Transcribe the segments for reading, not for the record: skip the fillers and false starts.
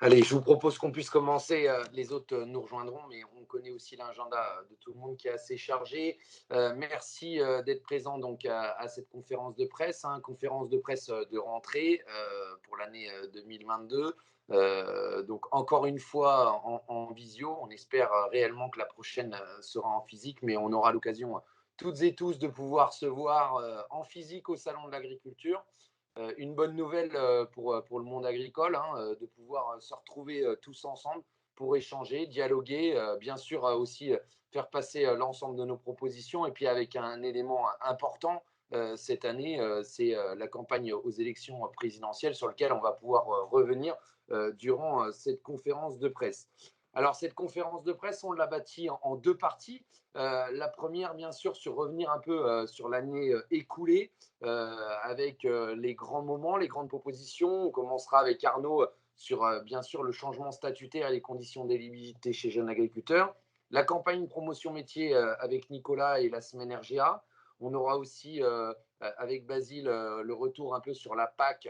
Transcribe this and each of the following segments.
Allez, je vous propose qu'on puisse commencer. Les autres nous rejoindront, mais on connaît aussi l'agenda de tout le monde qui est assez chargé. Merci d'être présent donc à cette conférence de presse, hein, conférence de presse de rentrée pour l'année 2022. Donc encore une fois en visio. On espère réellement que la prochaine sera en physique, mais on aura l'occasion toutes et tous de pouvoir se voir en physique au Salon de l'Agriculture. Une bonne nouvelle pour le monde agricole, hein, de pouvoir se retrouver tous ensemble pour échanger, dialoguer, bien sûr aussi faire passer l'ensemble de nos propositions. Et puis avec un élément important cette année, c'est la campagne aux élections présidentielles sur laquelle on va pouvoir revenir durant cette conférence de presse. Alors cette conférence de presse, on l'a bâtie en deux parties. La première, bien sûr, sur revenir un peu sur l'année écoulée, avec les grands moments, les grandes propositions. On commencera avec Arnaud sur, bien sûr, le changement statutaire et les conditions d'éligibilité chez jeunes agriculteurs. La campagne promotion métier avec Nicolas et la semaine RGA. On aura aussi, avec Basile, le retour un peu sur la PAC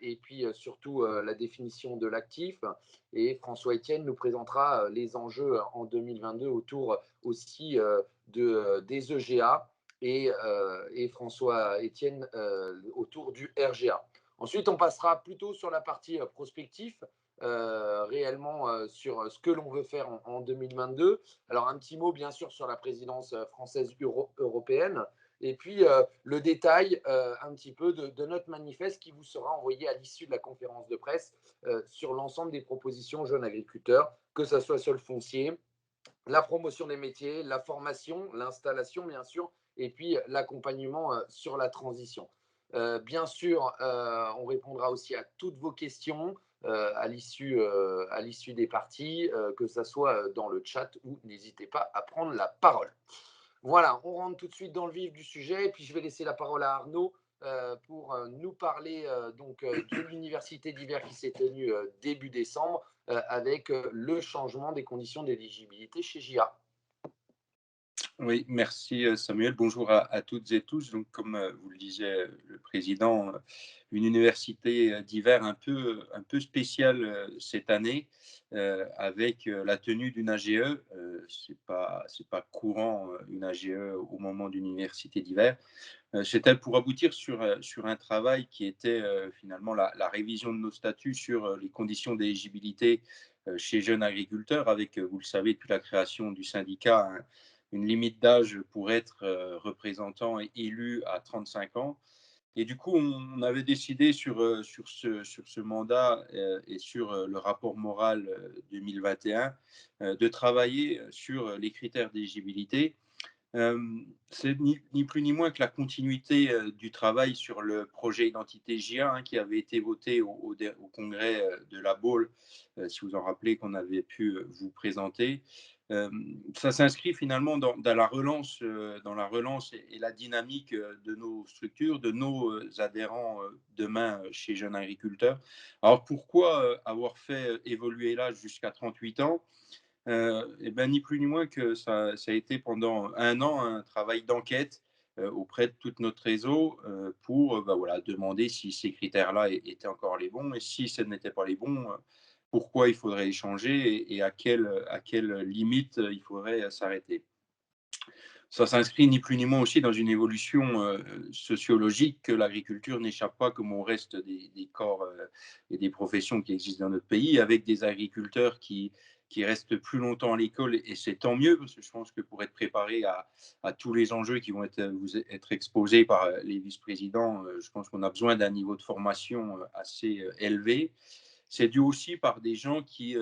et puis surtout la définition de l'actif. Et François Etienne nous présentera les enjeux en 2022 autour aussi des EGA et François Etienne autour du RGA. Ensuite, on passera plutôt sur la partie prospectif, réellement sur ce que l'on veut faire en 2022. Alors, un petit mot, bien sûr, sur la présidence française européenne. Et puis, le détail un petit peu de notre manifeste qui vous sera envoyé à l'issue de la conférence de presse sur l'ensemble des propositions jeunes agriculteurs, que ce soit sur le foncier, la promotion des métiers, la formation, l'installation, bien sûr, et puis l'accompagnement sur la transition. Bien sûr, on répondra aussi à toutes vos questions à l'issue des parties, que ce soit dans le chat ou n'hésitez pas à prendre la parole. Voilà, on rentre tout de suite dans le vif du sujet et puis je vais laisser la parole à Arnaud pour nous parler de l'université d'hiver qui s'est tenue début décembre avec le changement des conditions d'éligibilité chez JA. Oui, merci Samuel. Bonjour à toutes et tous. Donc, comme vous le disait le président, une université d'hiver un peu spéciale cette année, avec la tenue d'une AGE. C'est pas courant une AGE au moment d'une université d'hiver. C'était pour aboutir sur un travail qui était finalement la révision de nos statuts sur les conditions d'éligibilité chez jeunes agriculteurs, avec, vous le savez, depuis la création du syndicat, une limite d'âge pour être représentant et élu à 35 ans. Et du coup, on avait décidé sur ce mandat et sur le rapport moral 2021 de travailler sur les critères d'éligibilité. C'est ni plus ni moins que la continuité du travail sur le projet identité JA, hein, qui avait été voté au congrès de la Baule, si vous en rappelez, qu'on avait pu vous présenter. Euh, Ça s'inscrit finalement dans la relance et la dynamique de nos structures, de nos adhérents demain chez Jeunes Agriculteurs. Alors pourquoi avoir fait évoluer l'âge jusqu'à 38 ans? Et ben, ni plus ni moins que ça a été pendant un an un travail d'enquête auprès de tout notre réseau pour bah, voilà, demander si ces critères-là étaient encore les bons et si ce n'étaient pas les bons, pourquoi il faudrait les changer et à quelle limite il faudrait s'arrêter. Ça s'inscrit ni plus ni moins aussi dans une évolution sociologique que l'agriculture n'échappe pas comme au reste des corps et des professions qui existent dans notre pays, avec des agriculteurs qui restent plus longtemps à l'école, et c'est tant mieux, parce que je pense que pour être préparé à tous les enjeux qui vont être exposés par les vice-présidents, je pense qu'on a besoin d'un niveau de formation assez élevé. C'est dû aussi par des gens qui,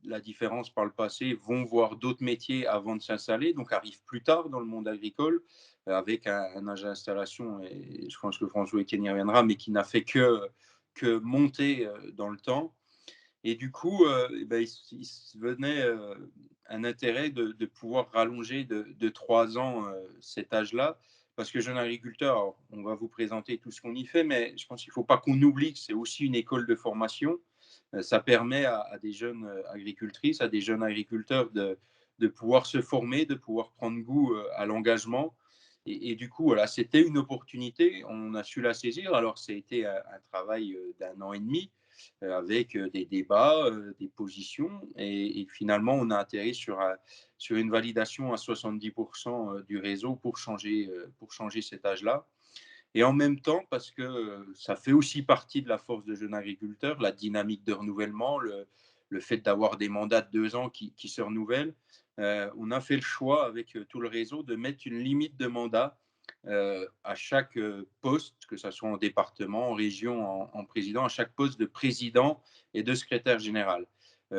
la différence par le passé, vont voir d'autres métiers avant de s'installer, donc arrivent plus tard dans le monde agricole, avec un âge d'installation, et je pense que François Etienne y reviendra, mais qui n'a fait que monter dans le temps. Et du coup, il venait un intérêt de pouvoir rallonger de 3 ans cet âge-là, parce que jeune agriculteur, alors, on va vous présenter tout ce qu'on y fait, mais je pense qu'il ne faut pas qu'on oublie que c'est aussi une école de formation. Ça permet à des jeunes agricultrices, à des jeunes agriculteurs de pouvoir se former, de pouvoir prendre goût à l'engagement. Et du coup, voilà, c'était une opportunité, on a su la saisir. Alors, ça a été un travail d'un an et demi, avec des débats, des positions. Et finalement, on a atterri sur une validation à 70% du réseau pour changer cet âge-là. Et en même temps, parce que ça fait aussi partie de la force de jeunes agriculteurs, la dynamique de renouvellement, le fait d'avoir des mandats de 2 ans qui se renouvellent, on a fait le choix avec tout le réseau de mettre une limite de mandat à chaque poste, que ce soit en département, en région, en président, à chaque poste de président et de secrétaire général.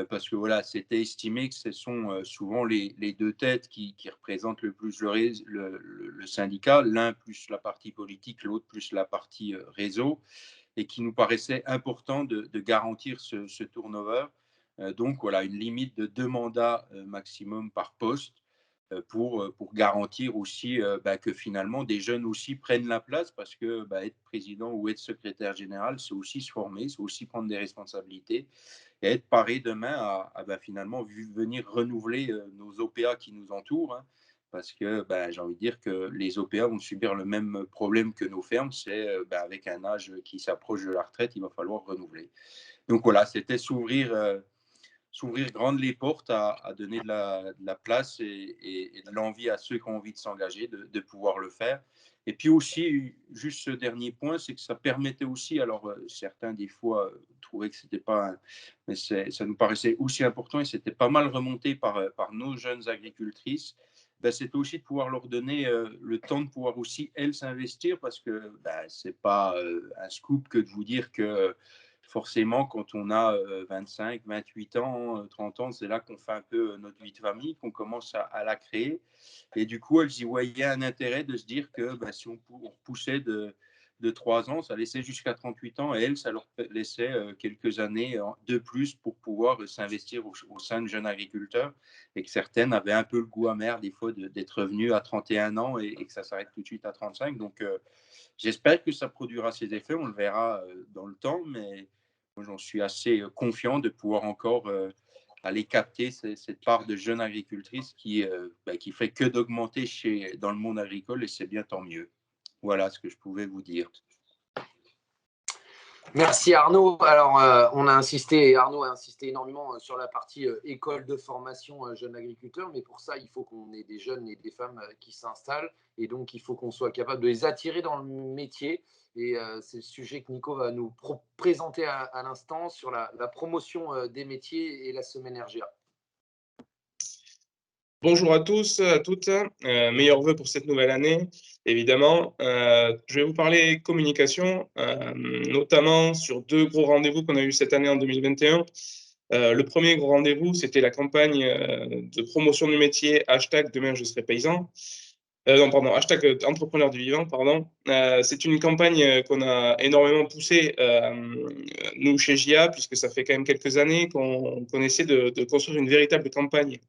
Parce que voilà, c'était estimé que ce sont souvent les deux têtes qui représentent le plus le syndicat, l'un plus la partie politique, l'autre plus la partie réseau, et qui nous paraissait important de garantir ce turnover. Donc voilà, une limite de 2 mandats maximum par poste pour garantir aussi que finalement des jeunes aussi prennent la place, parce que être président ou être secrétaire général, c'est aussi se former, c'est aussi prendre des responsabilités et être paré demain à finalement venir renouveler nos OPA qui nous entourent. Hein, parce que j'ai envie de dire que les OPA vont subir le même problème que nos fermes, c'est avec un âge qui s'approche de la retraite, il va falloir renouveler. Donc voilà, c'était s'ouvrir grandes les portes à donner de la place et de l'envie à ceux qui ont envie de s'engager, de pouvoir le faire. Et puis aussi, juste ce dernier point, c'est que ça permettait aussi, alors certains des fois trouvaient que c'était pas, mais ça nous paraissait aussi important et c'était pas mal remonté par nos jeunes agricultrices. C'est aussi de pouvoir leur donner le temps de pouvoir aussi, elles, s'investir, parce que c'est pas un scoop que de vous dire que forcément, quand on a 25, 28 ans, 30 ans, c'est là qu'on fait un peu notre vie de famille, qu'on commence à la créer. Et du coup, elles y voyaient un intérêt de se dire que si on repoussait de 3 ans, ça laissait jusqu'à 38 ans, et elles, ça leur laissait quelques années de plus pour pouvoir s'investir au sein de jeunes agriculteurs, et que certaines avaient un peu le goût amer des fois d'être revenues à 31 ans et que ça s'arrête tout de suite à 35. Donc, j'espère que ça produira ses effets, on le verra dans le temps, mais moi, j'en suis assez confiant de pouvoir encore aller capter cette part de jeunes agricultrices qui fait que d'augmenter dans le monde agricole, et c'est bien, tant mieux. Voilà ce que je pouvais vous dire. Merci Arnaud. Alors, Arnaud a insisté énormément sur la partie école de formation jeunes agriculteurs, mais pour ça, il faut qu'on ait des jeunes et des femmes qui s'installent, et donc il faut qu'on soit capable de les attirer dans le métier. Et c'est le sujet que Nico va nous présenter à l'instant sur la promotion des métiers et la semaine RGA. Bonjour à tous, à toutes. Meilleurs vœux pour cette nouvelle année, évidemment. Je vais vous parler communication, notamment sur 2 gros rendez-vous qu'on a eu cette année en 2021. Le premier gros rendez-vous, c'était la campagne de promotion du métier #Demain je serai paysan. #entrepreneur du vivant, pardon. C'est une campagne qu'on a énormément poussée, nous, chez JA, puisque ça fait quand même quelques années qu'on essaie de construire une véritable campagne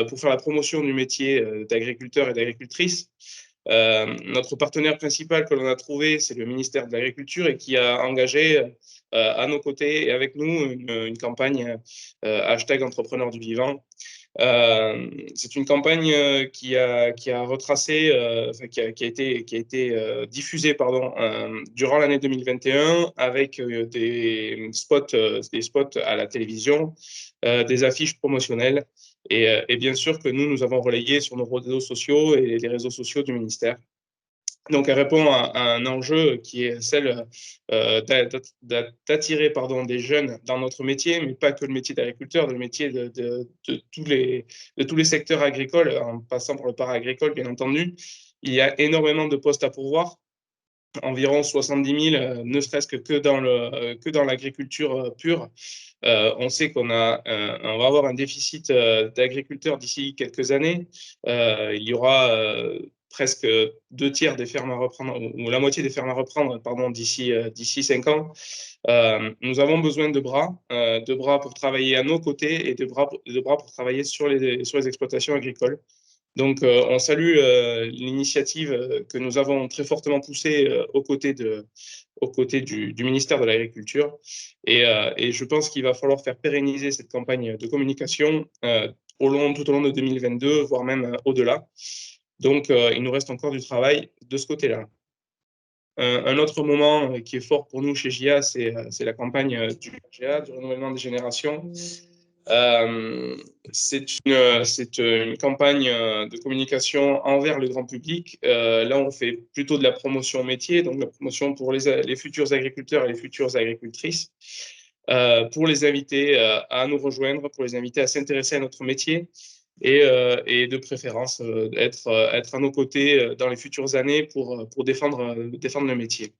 pour faire la promotion du métier d'agriculteur et d'agricultrice. Notre partenaire principal que l'on a trouvé, c'est le ministère de l'Agriculture, et qui a engagé à nos côtés et avec nous une campagne #entrepreneur du vivant. C'est une campagne qui a retracé, qui a été diffusée durant l'année 2021, avec des spots à la télévision, des affiches promotionnelles, et bien sûr que nous avons relayé sur nos réseaux sociaux et les réseaux sociaux du ministère. Donc, elle répond à un enjeu qui est celle d'attirer des jeunes dans notre métier, mais pas que le métier d'agriculteur, le métier de tous les secteurs agricoles, en passant par le para-agricole, bien entendu. Il y a énormément de postes à pourvoir, environ 70 000, ne serait-ce que dans l'agriculture pure. On sait qu'on va avoir un déficit d'agriculteurs d'ici quelques années. Il y aura presque 2 tiers des fermes à reprendre, ou la moitié des fermes à reprendre, d'ici 5 ans. Nous avons besoin de bras pour travailler à nos côtés, et de bras pour travailler sur les exploitations agricoles. Donc, on salue l'initiative que nous avons très fortement poussée aux côtés du ministère de l'Agriculture. Et je pense qu'il va falloir faire pérenniser cette campagne de communication tout au long de 2022, voire même au-delà. Donc, il nous reste encore du travail de ce côté-là. Un autre moment qui est fort pour nous chez GIA, c'est la campagne du RGA, du renouvellement des générations. C'est une campagne de communication envers le grand public. Là, on fait plutôt de la promotion métier, donc la promotion pour les futurs agriculteurs et les futures agricultrices, pour les inviter à nous rejoindre, pour les inviter à s'intéresser à notre métier et de préférence être à nos côtés dans les futures années pour défendre le métier.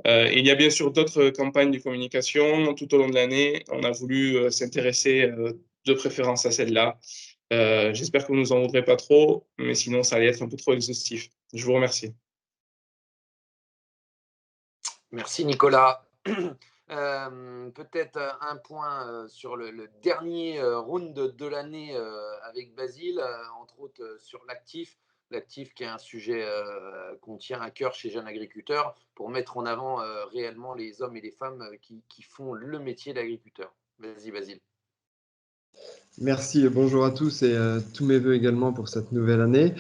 Il y a bien sûr d'autres campagnes de communication tout au long de l'année. On a voulu s'intéresser de préférence à celle-là. J'espère que vous ne nous en voudrez pas trop, mais sinon, ça allait être un peu trop exhaustif. Je vous remercie. Merci Nicolas. Peut-être un point sur le dernier round de l'année avec Basile, entre autres sur l'actif. L'actif qui est un sujet qu'on tient à cœur chez Jeunes Agriculteurs pour mettre en avant réellement les hommes et les femmes qui font le métier d'agriculteur. Vas-y Basile. Merci et bonjour à tous et tous mes voeux également pour cette nouvelle année.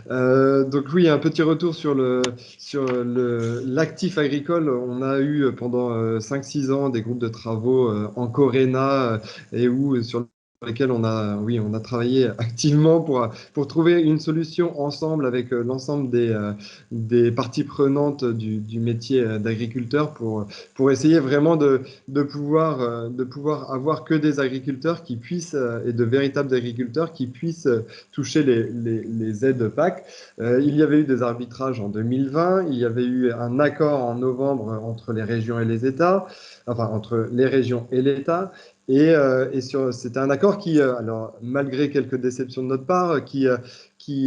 Donc oui, un petit retour sur l'actif agricole. On a eu pendant 5-6 ans des groupes de travaux en Coréna et sur lesquels on a travaillé activement pour trouver une solution ensemble avec l'ensemble des parties prenantes du métier d'agriculteur pour essayer vraiment de pouvoir avoir que des agriculteurs qui puissent, et de véritables agriculteurs qui puissent toucher les aides PAC. Il y avait eu des arbitrages en 2020, il y avait eu un accord en novembre entre les régions et les États, enfin entre les régions et l'État. C'était un accord qui, alors malgré quelques déceptions de notre part, qui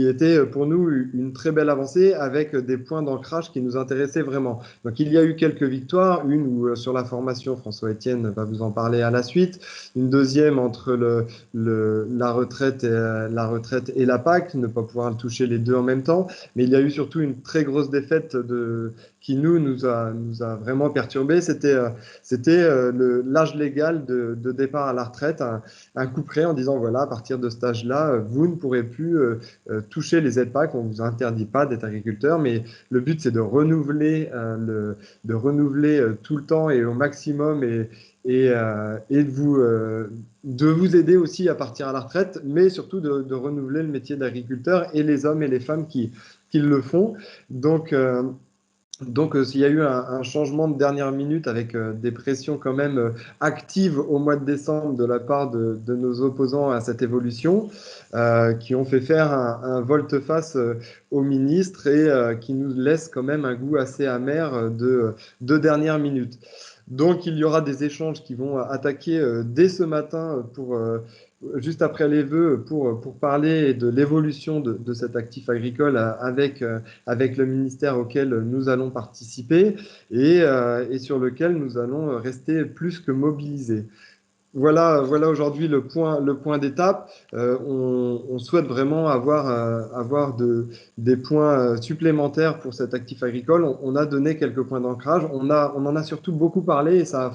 était pour nous une très belle avancée avec des points d'ancrage qui nous intéressaient vraiment. Donc il y a eu quelques victoires, une où sur la formation, François-Étienne va vous en parler à la suite, une deuxième entre la retraite et la PAC, ne pas pouvoir toucher les deux en même temps, mais il y a eu surtout une très grosse défaite qui nous a vraiment perturbé, c'était l'âge légal de départ à la retraite, un coup près en disant voilà, à partir de cet âge-là, vous ne pourrez plus toucher les aides PAC, on ne vous interdit pas d'être agriculteur, mais le but c'est de renouveler tout le temps et au maximum et de vous aider aussi à partir à la retraite, mais surtout de renouveler le métier d'agriculteur et les hommes et les femmes qui le font. Donc, il y a eu un changement de dernière minute avec des pressions quand même actives au mois de décembre de la part de nos opposants à cette évolution, qui ont fait faire un volte-face au ministre et qui nous laisse quand même un goût assez amer de dernière minute. Donc, il y aura des échanges qui vont attaquer dès ce matin juste après les vœux pour parler de l'évolution de cet actif agricole avec le ministère auquel nous allons participer et sur lequel nous allons rester plus que mobilisés. Voilà aujourd'hui le point d'étape. On souhaite vraiment avoir des points supplémentaires pour cet actif agricole. On a donné quelques points d'ancrage. On en a surtout beaucoup parlé et ça a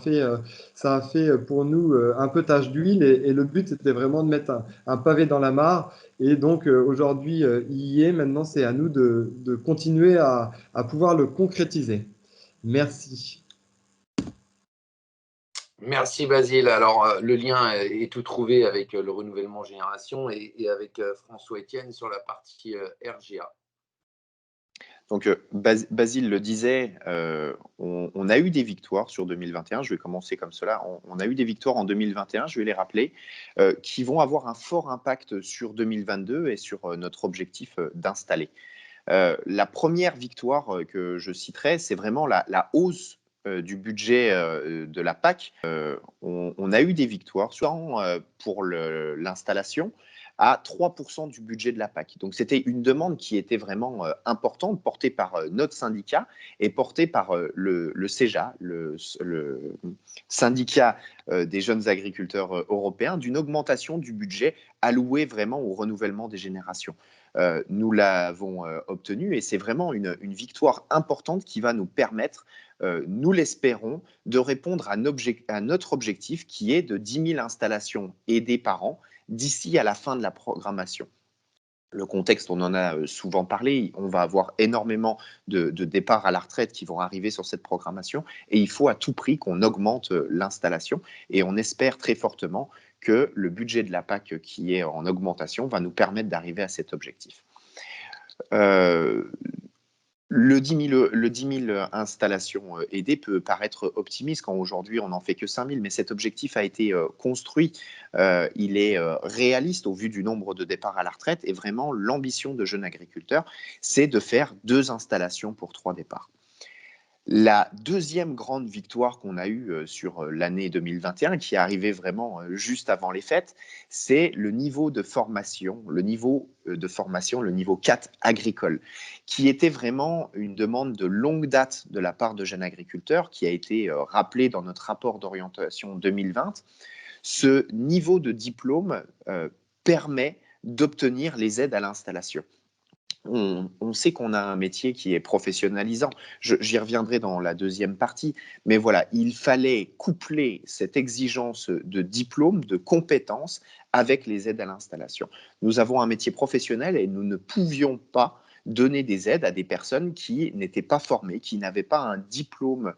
fait pour nous un peu tache d'huile. Et le but, c'était vraiment de mettre un pavé dans la mare. Et donc aujourd'hui, il y est. Maintenant, c'est à nous de continuer à pouvoir le concrétiser. Merci. Merci Basile. Alors, le lien est tout trouvé avec le renouvellement génération et avec François-Étienne sur la partie RGA. Donc, Basile le disait, on a eu des victoires sur 2021. Je vais commencer comme cela. On a eu des victoires en 2021, je vais les rappeler, qui vont avoir un fort impact sur 2022 et sur notre objectif d'installer. La première victoire que je citerai, c'est vraiment la hausse du budget de la PAC. On a eu des victoires, soit pour l'installation, à 3% du budget de la PAC. Donc, c'était une demande qui était vraiment importante, portée par notre syndicat et portée par le CEJA, le syndicat des jeunes agriculteurs européens, d'une augmentation du budget alloué vraiment au renouvellement des générations. Nous l'avons obtenu et c'est vraiment une victoire importante qui va nous permettre, nous l'espérons, de répondre à notre objectif qui est de 10 000 installations aidées par an d'ici à la fin de la programmation. Le contexte, on en a souvent parlé, on va avoir énormément de départs à la retraite qui vont arriver sur cette programmation et il faut à tout prix qu'on augmente l'installation et on espère très fortement que le budget de la PAC qui est en augmentation va nous permettre d'arriver à cet objectif. Le 10 000 installations aidées peut paraître optimiste quand aujourd'hui on n'en fait que 5 000, mais cet objectif a été construit. Il est réaliste au vu du nombre de départs à la retraite et vraiment l'ambition de Jeunes Agriculteurs, c'est de faire 2 installations pour 3 départs. La deuxième grande victoire qu'on a eue sur l'année 2021, qui est arrivée vraiment juste avant les fêtes, c'est le niveau de formation, le niveau 4 agricole, qui était vraiment une demande de longue date de la part de Jeunes Agriculteurs, qui a été rappelé dans notre rapport d'orientation 2020. Ce niveau de diplôme permet d'obtenir les aides à l'installation. On sait qu'on a un métier qui est professionnalisant. J'y reviendrai dans la deuxième partie. Mais voilà, il fallait coupler cette exigence de diplôme, de compétences avec les aides à l'installation. Nous avons un métier professionnel et nous ne pouvions pas donner des aides à des personnes qui n'étaient pas formées, qui n'avaient pas un diplôme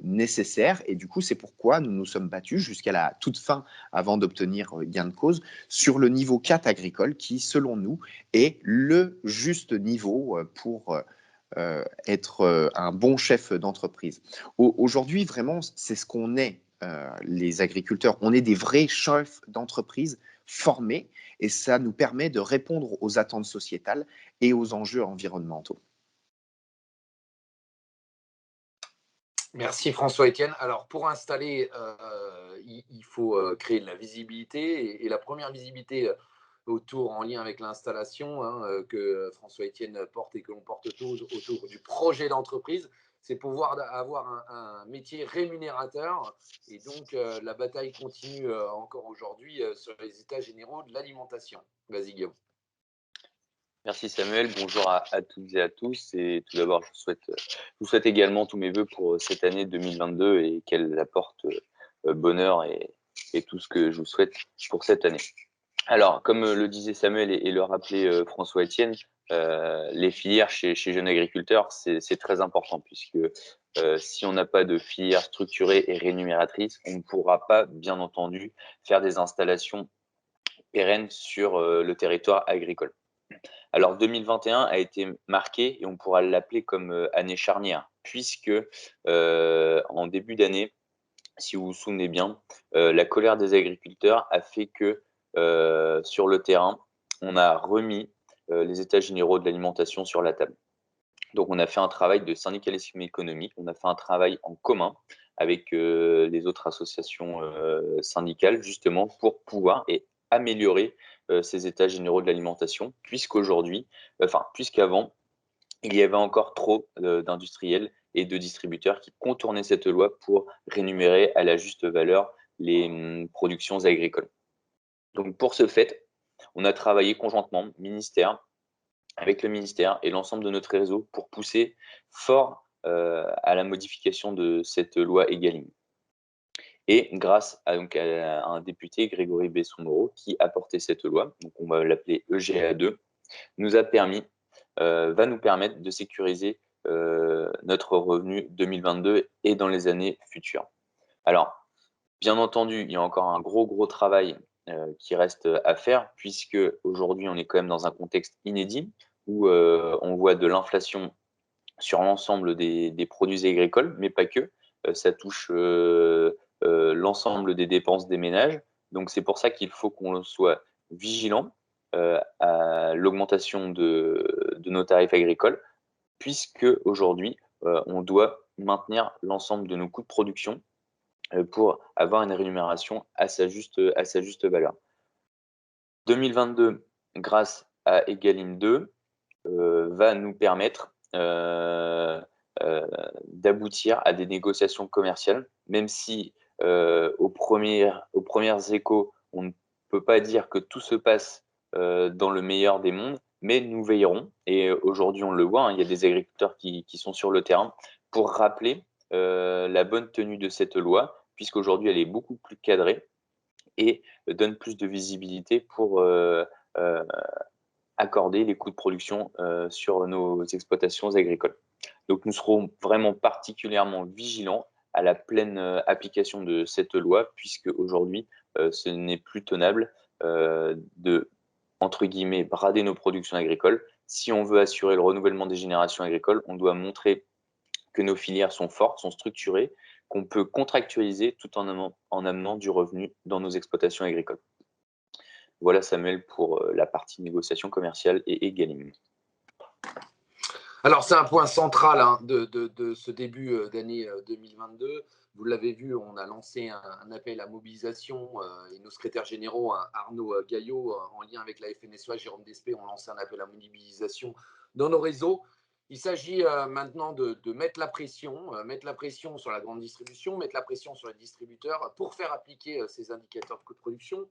nécessaire. Et du coup, c'est pourquoi nous nous sommes battus jusqu'à la toute fin avant d'obtenir gain de cause sur le niveau 4 agricole qui, selon nous, est le juste niveau pour être un bon chef d'entreprise. Aujourd'hui, vraiment, c'est ce qu'on est, les agriculteurs. On est des vrais chefs d'entreprise formés et ça nous permet de répondre aux attentes sociétales et aux enjeux environnementaux. Merci François-Étienne. Alors pour installer, il faut créer de la visibilité et la première visibilité autour, en lien avec l'installation que François-Étienne porte et que l'on porte autour du projet d'entreprise, c'est pouvoir avoir un métier rémunérateur et donc la bataille continue encore aujourd'hui sur les états généraux de l'alimentation. Vas-y Guillaume. Merci Samuel, bonjour à toutes et à tous. Et tout d'abord, je vous souhaite également tous mes voeux pour cette année 2022 et qu'elle apporte bonheur et tout ce que je vous souhaite pour cette année. Alors, comme le disait Samuel et le rappelait François-Étienne, les filières chez Jeunes Agriculteurs, c'est très important puisque si on n'a pas de filière structurée et rémunératrice, on ne pourra pas, bien entendu, faire des installations pérennes sur le territoire agricole. Alors 2021 a été marqué et on pourra l'appeler comme année charnière, puisque en début d'année, si vous vous souvenez bien, la colère des agriculteurs a fait que sur le terrain, on a remis les états généraux de l'alimentation sur la table. Donc on a fait un travail de syndicalisme économique, on a fait un travail en commun avec les autres associations syndicales, justement pour pouvoir améliorer ces états généraux de l'alimentation, puisqu'avant, il y avait encore trop d'industriels et de distributeurs qui contournaient cette loi pour rémunérer à la juste valeur les productions agricoles. Donc pour ce fait, on a travaillé conjointement, avec le ministère et l'ensemble de notre réseau pour pousser fort à la modification de cette loi Egalim. Et grâce à un député, Grégory Besson-Moreau, qui a porté cette loi, donc on va l'appeler EGA2, va nous permettre de sécuriser notre revenu 2022 et dans les années futures. Alors, bien entendu, il y a encore un gros travail qui reste à faire, puisque aujourd'hui, on est quand même dans un contexte inédit où on voit de l'inflation sur l'ensemble des produits agricoles, mais pas que. Ça touche l'ensemble des dépenses des ménages. Donc, c'est pour ça qu'il faut qu'on soit vigilant à l'augmentation de nos tarifs agricoles, puisque aujourd'hui, on doit maintenir l'ensemble de nos coûts de production pour avoir une rémunération à sa juste valeur. 2022, grâce à Egalim 2, va nous permettre d'aboutir à des négociations commerciales, même si aux premiers échos, on ne peut pas dire que tout se passe dans le meilleur des mondes, mais nous veillerons, et aujourd'hui on le voit, il y a des agriculteurs qui sont sur le terrain pour rappeler la bonne tenue de cette loi, puisqu'aujourd'hui elle est beaucoup plus cadrée et donne plus de visibilité pour raccorder les coûts de production sur nos exploitations agricoles. Donc, nous serons vraiment particulièrement vigilants à la pleine application de cette loi, puisque aujourd'hui, ce n'est plus tenable de, entre guillemets, brader nos productions agricoles. Si on veut assurer le renouvellement des générations agricoles, on doit montrer que nos filières sont fortes, sont structurées, qu'on peut contractualiser tout en amenant du revenu dans nos exploitations agricoles. Voilà, Samuel, pour la partie négociation commerciale et Egalim. Alors, c'est un point central de ce début d'année 2022. Vous l'avez vu, on a lancé un appel à mobilisation et nos secrétaires généraux, Arnaud Gaillot, en lien avec la FNSEA, Jérôme Despé, ont lancé un appel à mobilisation dans nos réseaux. Il s'agit maintenant de mettre la pression sur la grande distribution, mettre la pression sur les distributeurs pour faire appliquer ces indicateurs de coût de production.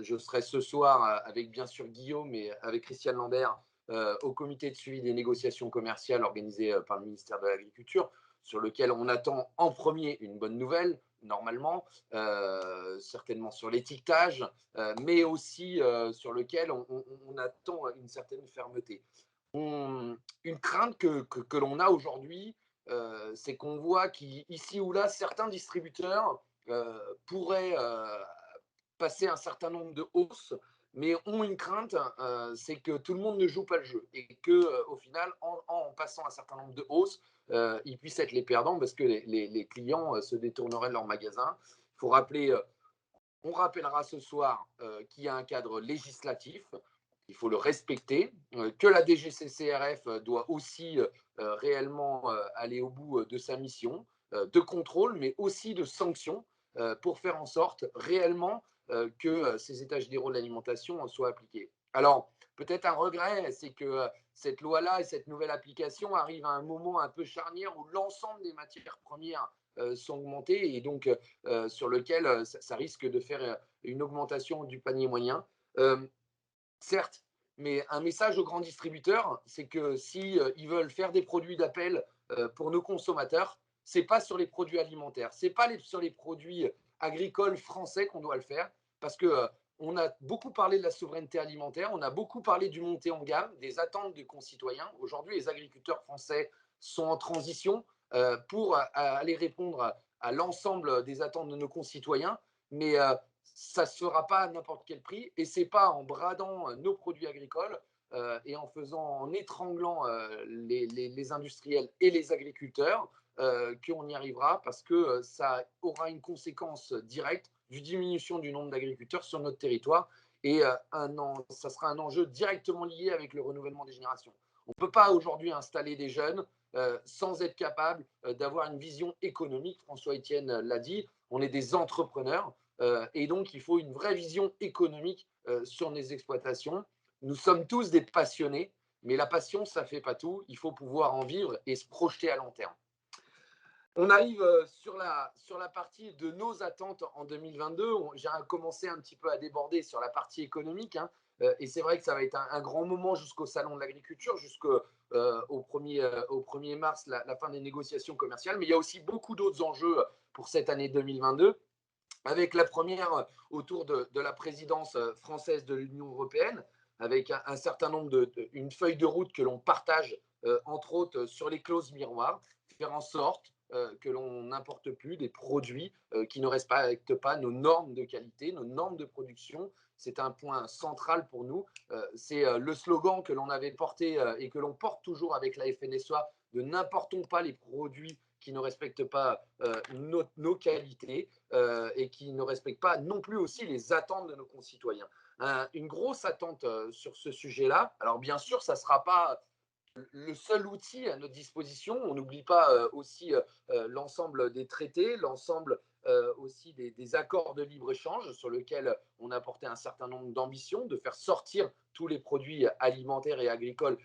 Je serai ce soir avec bien sûr Guillaume et avec Christiane Lambert au comité de suivi des négociations commerciales organisé par le ministère de l'Agriculture, sur lequel on attend en premier une bonne nouvelle, normalement, certainement sur l'étiquetage, mais aussi sur lequel on attend une certaine fermeté. Une crainte que l'on a aujourd'hui, c'est qu'on voit qu'ici ou là, certains distributeurs pourraient passer un certain nombre de hausses, mais ont une crainte, c'est que tout le monde ne joue pas le jeu et qu'au final, en passant un certain nombre de hausses, ils puissent être les perdants parce que les clients se détourneraient de leur magasin. Il faut rappeler, on rappellera ce soir qu'il y a un cadre législatif, il faut le respecter, que la DGCCRF doit aussi réellement aller au bout de sa mission de contrôle, mais aussi de sanction pour faire en sorte réellement que ces états généraux de l'alimentation soient appliqués. Alors, peut-être un regret, c'est que cette loi-là et cette nouvelle application arrivent à un moment un peu charnière où l'ensemble des matières premières sont augmentées et donc sur lequel ça risque de faire une augmentation du panier moyen. Certes, mais un message aux grands distributeurs, c'est que si ils veulent faire des produits d'appel pour nos consommateurs, c'est pas sur les produits alimentaires, c'est pas sur les produits agricoles français qu'on doit le faire, parce que on a beaucoup parlé de la souveraineté alimentaire, on a beaucoup parlé du monté en gamme, des attentes des concitoyens. Aujourd'hui, les agriculteurs français sont en transition pour aller répondre à l'ensemble des attentes de nos concitoyens, mais ça ne se fera pas à n'importe quel prix et ce n'est pas en bradant nos produits agricoles et en étranglant les industriels et les agriculteurs qu'on y arrivera parce que ça aura une conséquence directe d'une diminution du nombre d'agriculteurs sur notre territoire et ça sera un enjeu directement lié avec le renouvellement des générations. On ne peut pas aujourd'hui installer des jeunes sans être capable d'avoir une vision économique. François-Étienne l'a dit, on est des entrepreneurs et donc il faut une vraie vision économique sur les exploitations. Nous sommes tous des passionnés, mais la passion, ça ne fait pas tout. Il faut pouvoir en vivre et se projeter à long terme. On arrive sur la partie de nos attentes en 2022. J'ai commencé un petit peu à déborder sur la partie économique. Et c'est vrai que ça va être un grand moment jusqu'au Salon de l'Agriculture, jusqu'au 1er mars, la fin des négociations commerciales. Mais il y a aussi beaucoup d'autres enjeux pour cette année 2022, avec la première autour de la présidence française de l'Union européenne, avec un certain nombre une feuille de route que l'on partage, entre autres, sur les clauses miroirs, faire en sorte que l'on n'importe plus des produits qui ne respectent pas nos normes de qualité, nos normes de production. C'est un point central pour nous. C'est le slogan que l'on avait porté et que l'on porte toujours avec la FNSEA de n'importons pas les produits qui ne respectent pas nos qualités et qui ne respectent pas non plus aussi les attentes de nos concitoyens. Une grosse attente sur ce sujet-là. Alors bien sûr, ça ne sera pas le seul outil à notre disposition. On n'oublie pas aussi l'ensemble des traités, l'ensemble aussi des accords de libre-échange sur lesquels on a porté un certain nombre d'ambitions, de faire sortir tous les produits alimentaires et agricoles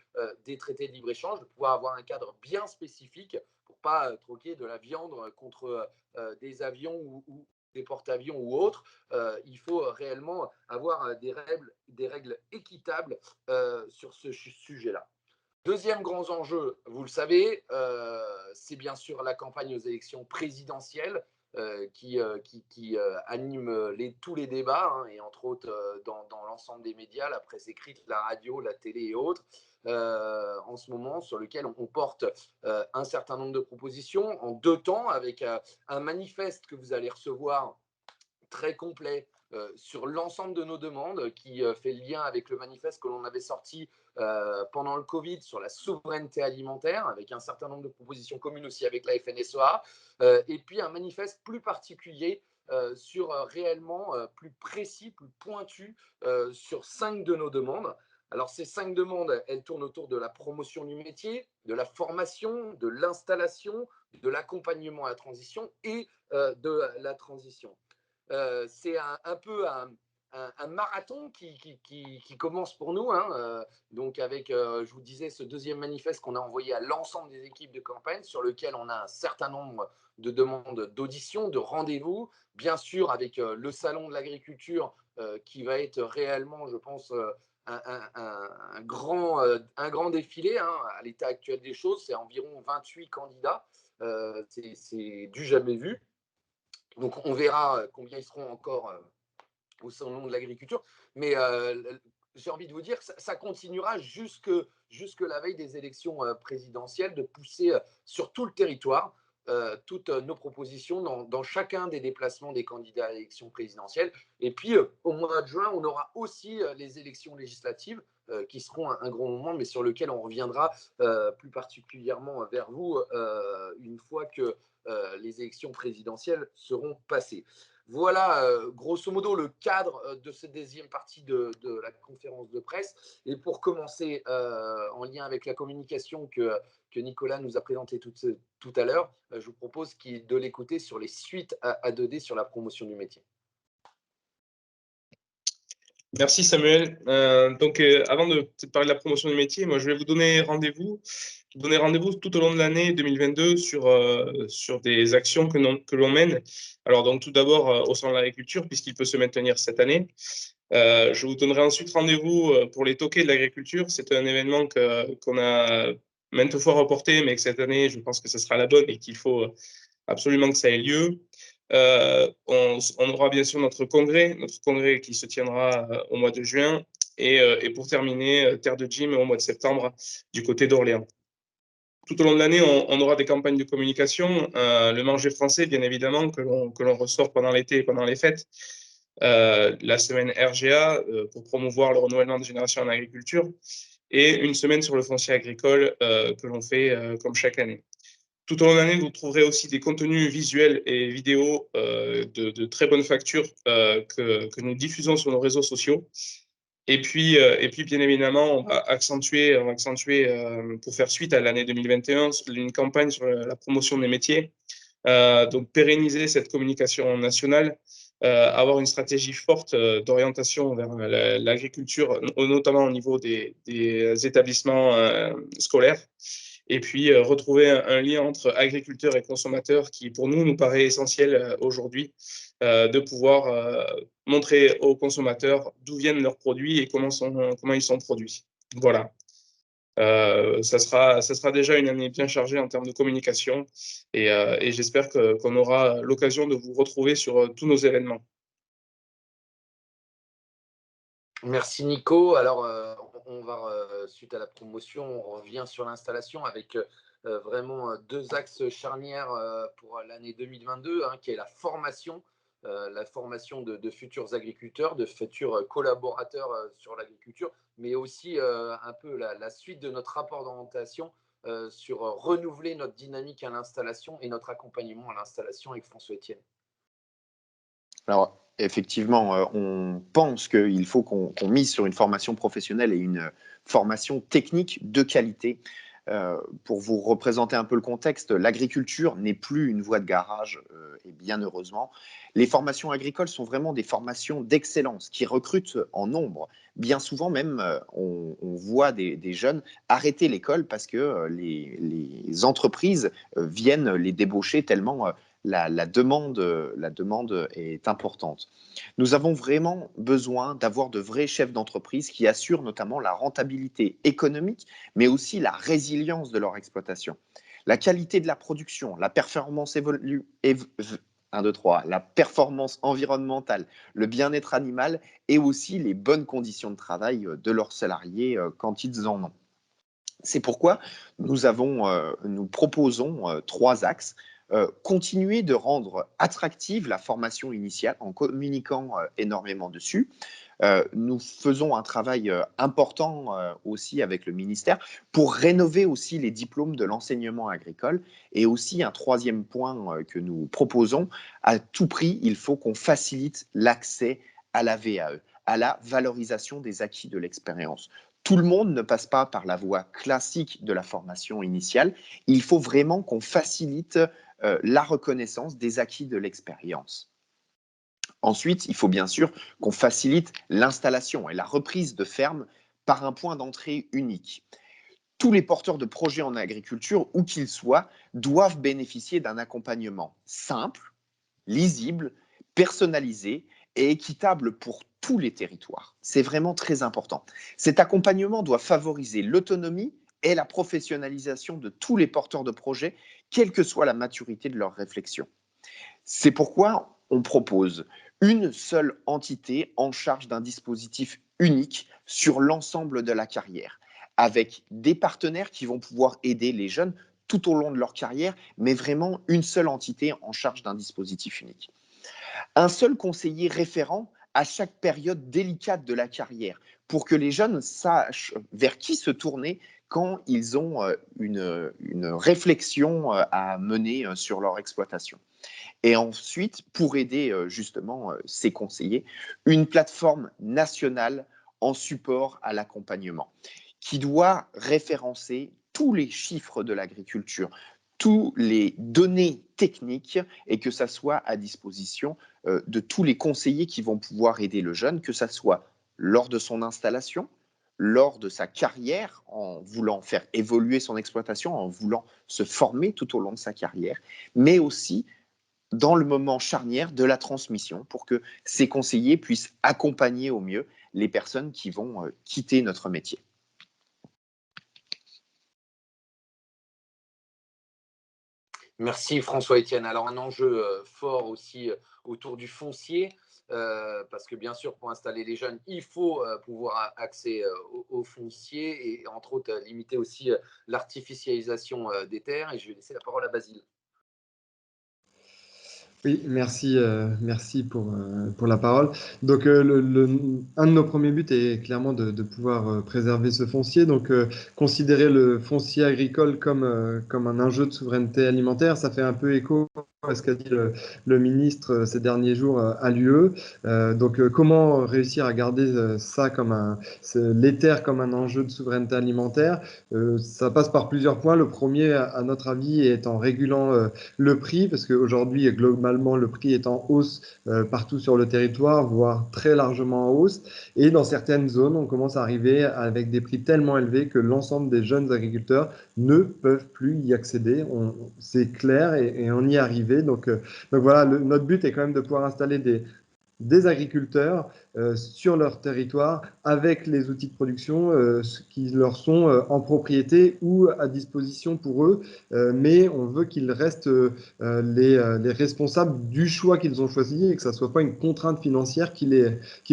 des traités de libre-échange, de pouvoir avoir un cadre bien spécifique pour ne pas troquer de la viande contre des avions ou des porte-avions ou autres. Il faut réellement avoir des règles équitables sur ce sujet-là. Deuxième grand enjeu, vous le savez, c'est bien sûr la campagne aux élections présidentielles qui anime tous les débats, hein, et entre autres dans l'ensemble des médias, la presse écrite, la radio, la télé et autres, en ce moment, sur lequel on porte un certain nombre de propositions en 2 temps, avec un manifeste que vous allez recevoir très complet sur l'ensemble de nos demandes, qui fait le lien avec le manifeste que l'on avait sorti pendant le Covid sur la souveraineté alimentaire, avec un certain nombre de propositions communes aussi avec la FNSEA, et puis un manifeste plus particulier sur réellement plus précis, plus pointu sur 5 de nos demandes. Alors ces 5 demandes, elles tournent autour de la promotion du métier, de la formation, de l'installation, de l'accompagnement à la transition et de la transition. C'est un peu un marathon qui commence pour nous, hein, donc avec, je vous disais, ce 2e manifeste qu'on a envoyé à l'ensemble des équipes de campagne, sur lequel on a un certain nombre de demandes d'audition, de rendez-vous, bien sûr avec le salon de l'agriculture qui va être réellement, je pense, un grand défilé, hein, à l'état actuel des choses. C'est environ 28 candidats, c'est du jamais vu. Donc on verra combien ils seront encore au salon de l'agriculture. Mais j'ai envie de vous dire que ça continuera jusque la veille des élections présidentielles, de pousser sur tout le territoire toutes nos propositions dans chacun des déplacements des candidats à l'élection présidentielle. Et puis au mois de juin, on aura aussi les élections législatives qui seront un gros moment, mais sur lequel on reviendra plus particulièrement vers vous une fois que les élections présidentielles seront passées. Voilà, grosso modo, le cadre de cette 2e partie de la conférence de presse. Et pour commencer, en lien avec la communication que Nicolas nous a présentée tout à l'heure, je vous propose de l'écouter sur les suites à 2D sur la promotion du métier. Merci Samuel. Avant de parler de la promotion du métier, moi je vais vous donner rendez-vous tout au long de l'année 2022 sur des actions que l'on mène. Alors donc tout d'abord au Salon de l'agriculture, puisqu'il peut se maintenir cette année. Je vous donnerai ensuite rendez-vous pour les toquets de l'agriculture. C'est un événement qu'on a maintes fois reporté, mais que cette année, je pense que ce sera la bonne et qu'il faut absolument que ça ait lieu. On aura bien sûr notre congrès qui se tiendra au mois de juin. Et pour terminer, Terre de Gym au mois de septembre du côté d'Orléans. Tout au long de l'année, on aura des campagnes de communication. Le manger français, bien évidemment, que l'on ressort pendant l'été et pendant les fêtes. La semaine RGA pour promouvoir le renouvellement de génération en agriculture. Et une semaine sur le foncier agricole que l'on fait comme chaque année. Tout au long de l'année, vous trouverez aussi des contenus visuels et vidéos de très bonne facture que nous diffusons sur nos réseaux sociaux. Et puis, bien évidemment, on va accentuer pour faire suite à l'année 2021, une campagne sur la promotion des métiers. Donc, pérenniser cette communication nationale, avoir une stratégie forte d'orientation vers l'agriculture, notamment au niveau des établissements scolaires. Et puis, retrouver un lien entre agriculteurs et consommateurs qui, pour nous paraît essentiel aujourd'hui, de pouvoir montrer aux consommateurs d'où viennent leurs produits et comment ils sont produits. Voilà. Ça sera déjà une année bien chargée en termes de communication et j'espère qu'on aura l'occasion de vous retrouver sur tous nos événements. Merci Nico. Alors, on va, suite à la promotion, on revient sur l'installation avec vraiment 2 axes charnières pour l'année 2022, hein, qui est la formation de futurs agriculteurs, de futurs collaborateurs sur l'agriculture, mais aussi un peu la suite de notre rapport d'orientation sur renouveler notre dynamique à l'installation et notre accompagnement à l'installation avec François Etienne. Alors, effectivement, on pense qu'il faut qu'on mise sur une formation professionnelle et une formation technique de qualité. Pour vous représenter un peu le contexte, l'agriculture n'est plus une voie de garage, et bien heureusement. Les formations agricoles sont vraiment des formations d'excellence qui recrutent en nombre. Bien souvent même, on voit des jeunes arrêter l'école parce que les entreprises viennent les débaucher tellement la demande est importante. Nous avons vraiment besoin d'avoir de vrais chefs d'entreprise qui assurent notamment la rentabilité économique, mais aussi la résilience de leur exploitation. La qualité de la production, la performance 1, 2, 3, la performance environnementale, le bien-être animal et aussi les bonnes conditions de travail de leurs salariés quand ils en ont. C'est pourquoi nous proposons 3 axes. Continuer de rendre attractive la formation initiale en communiquant énormément dessus. Nous faisons un travail important aussi avec le ministère pour rénover aussi les diplômes de l'enseignement agricole. Et aussi un 3e point que nous proposons, à tout prix, il faut qu'on facilite l'accès à la VAE, à la valorisation des acquis de l'expérience. Tout le monde ne passe pas par la voie classique de la formation initiale. Il faut vraiment qu'on facilite la reconnaissance des acquis de l'expérience. Ensuite, il faut bien sûr qu'on facilite l'installation et la reprise de fermes par un point d'entrée unique. Tous les porteurs de projets en agriculture, où qu'ils soient, doivent bénéficier d'un accompagnement simple, lisible, personnalisé et équitable pour tous les territoires. C'est vraiment très important. Cet accompagnement doit favoriser l'autonomie et la professionnalisation de tous les porteurs de projets, quelle que soit la maturité de leur réflexion. C'est pourquoi on propose une seule entité en charge d'un dispositif unique sur l'ensemble de la carrière, avec des partenaires qui vont pouvoir aider les jeunes tout au long de leur carrière, mais vraiment une seule entité en charge d'un dispositif unique. Un seul conseiller référent à chaque période délicate de la carrière, pour que les jeunes sachent vers qui se tourner quand ils ont une réflexion à mener sur leur exploitation. Et ensuite, pour aider justement ces conseillers, une plateforme nationale en support à l'accompagnement qui doit référencer tous les chiffres de l'agriculture, toutes les données techniques et que ça soit à disposition de tous les conseillers qui vont pouvoir aider le jeune, que ça soit lors de son installation, lors de sa carrière, en voulant faire évoluer son exploitation, en voulant se former tout au long de sa carrière, mais aussi dans le moment charnière de la transmission pour que ces conseillers puissent accompagner au mieux les personnes qui vont quitter notre métier. Merci François-Étienne. Alors un enjeu fort aussi autour du foncier, parce que bien sûr pour installer les jeunes, il faut pouvoir accéder au foncier et entre autres limiter aussi l'artificialisation des terres. Et je vais laisser la parole à Basile. Oui, merci pour la parole. Donc, un de nos premiers buts est clairement de pouvoir préserver ce foncier. Donc, considérer le foncier agricole comme un enjeu de souveraineté alimentaire, ça fait un peu écho à ce qu'a dit le ministre ces derniers jours à l'UE. Donc, comment réussir à garder les terres comme un enjeu de souveraineté alimentaire? Ça passe par plusieurs points. Le premier, à notre avis, est en régulant le prix, parce qu'aujourd'hui, globalement, le prix est en hausse partout sur le territoire, voire très largement en hausse. Et dans certaines zones, on commence à arriver avec des prix tellement élevés que l'ensemble des jeunes agriculteurs ne peuvent plus y accéder. C'est clair et on y est arrivé. Donc voilà, notre but est quand même de pouvoir installer des agriculteurs sur leur territoire avec les outils de production qui leur sont en propriété ou à disposition pour eux, mais on veut qu'ils restent les responsables du choix qu'ils ont choisi et que ça ne soit pas une contrainte financière qui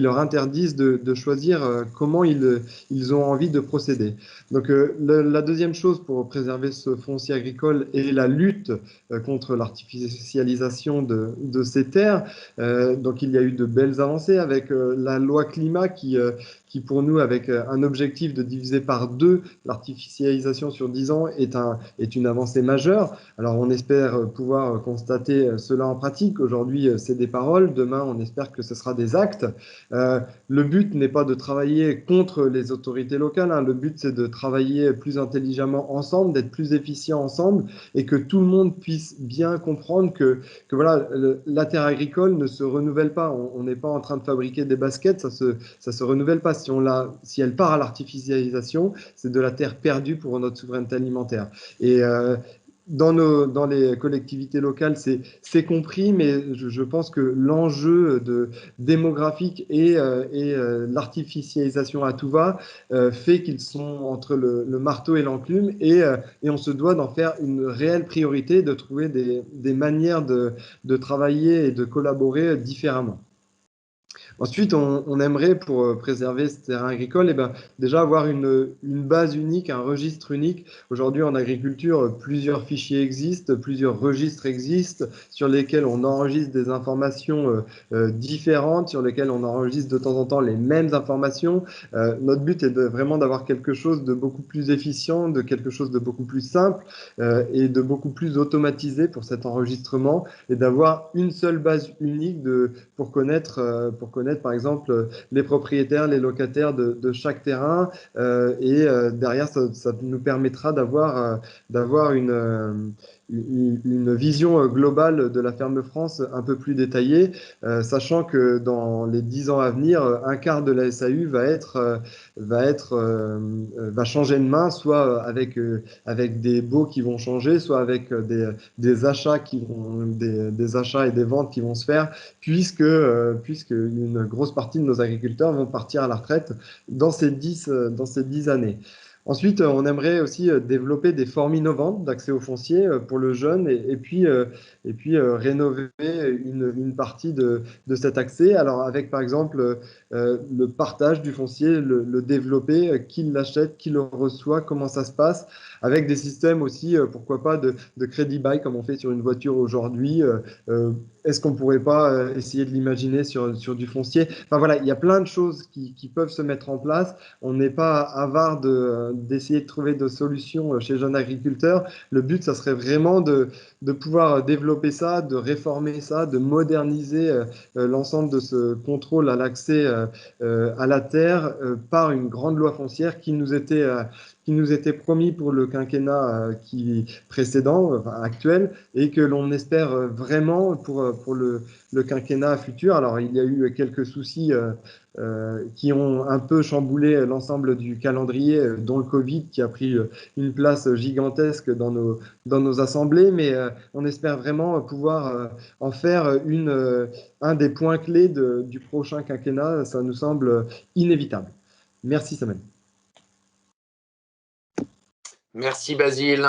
leur interdise de choisir comment ils ont envie de procéder. Donc la deuxième chose pour préserver ce foncier agricole est la lutte contre l'artificialisation de ces terres. Donc il y a eu de belles avancées avec la loi climat qui pour nous, avec un objectif de diviser par 2 l'artificialisation sur 10 ans, est une avancée majeure. Alors on espère pouvoir constater cela en pratique. Aujourd'hui, c'est des paroles. Demain, on espère que ce sera des actes. Le but n'est pas de travailler contre les autorités locales. Le but, c'est de travailler plus intelligemment ensemble, d'être plus efficients ensemble et que tout le monde puisse bien comprendre que voilà, la terre agricole ne se renouvelle pas. On n'est pas en train de fabriquer des baskets, ça se renouvelle pas. Si elle part à l'artificialisation, c'est de la terre perdue pour notre souveraineté alimentaire. Et dans les collectivités locales, c'est compris, mais je pense que l'enjeu démographique et l'artificialisation à tout va fait qu'ils sont entre le marteau et l'enclume et on se doit d'en faire une réelle priorité, de trouver des manières de travailler et de collaborer différemment. Ensuite, on aimerait, pour préserver ce terrain agricole, déjà avoir une base unique, un registre unique. Aujourd'hui, en agriculture, plusieurs fichiers existent, plusieurs registres existent, sur lesquels on enregistre des informations différentes, sur lesquels on enregistre de temps en temps les mêmes informations. Notre but est vraiment d'avoir quelque chose de beaucoup plus efficient, de quelque chose de beaucoup plus simple et de beaucoup plus automatisé pour cet enregistrement, et d'avoir une seule base unique pour connaître par exemple les propriétaires, les locataires de chaque terrain. Derrière, ça nous permettra d'avoir une vision globale de la ferme France un peu plus détaillée, sachant que dans les 10 ans à venir, un quart de la SAU va changer de main, soit avec des baux qui vont changer, soit avec des achats des achats et des ventes qui vont se faire, puisque une grosse partie de nos agriculteurs vont partir à la retraite dans ces 10 années. Ensuite, on aimerait aussi développer des formes innovantes d'accès au foncier pour le jeune et puis rénover une partie de cet accès. Alors avec par exemple le partage du foncier, le développer, qui l'achète, qui le reçoit, comment ça se passe, avec des systèmes aussi, pourquoi pas, de crédit bail comme on fait sur une voiture aujourd'hui. Est-ce qu'on ne pourrait pas essayer de l'imaginer sur du foncier? Enfin voilà, il y a plein de choses qui peuvent se mettre en place. On n'est pas avare d'essayer de trouver des solutions chez jeunes agriculteurs. Le but, ça serait vraiment de pouvoir développer ça, de réformer ça, de moderniser l'ensemble de ce contrôle à l'accès à la terre par une grande loi foncière qui nous était promis pour le quinquennat précédent, enfin, actuel, et que l'on espère vraiment pour le quinquennat futur. Alors, il y a eu quelques soucis qui ont un peu chamboulé l'ensemble du calendrier, dont le Covid qui a pris une place gigantesque dans nos assemblées, mais on espère vraiment pouvoir en faire un des points clés du prochain quinquennat. Ça nous semble inévitable. Merci Samuel. Merci Basile.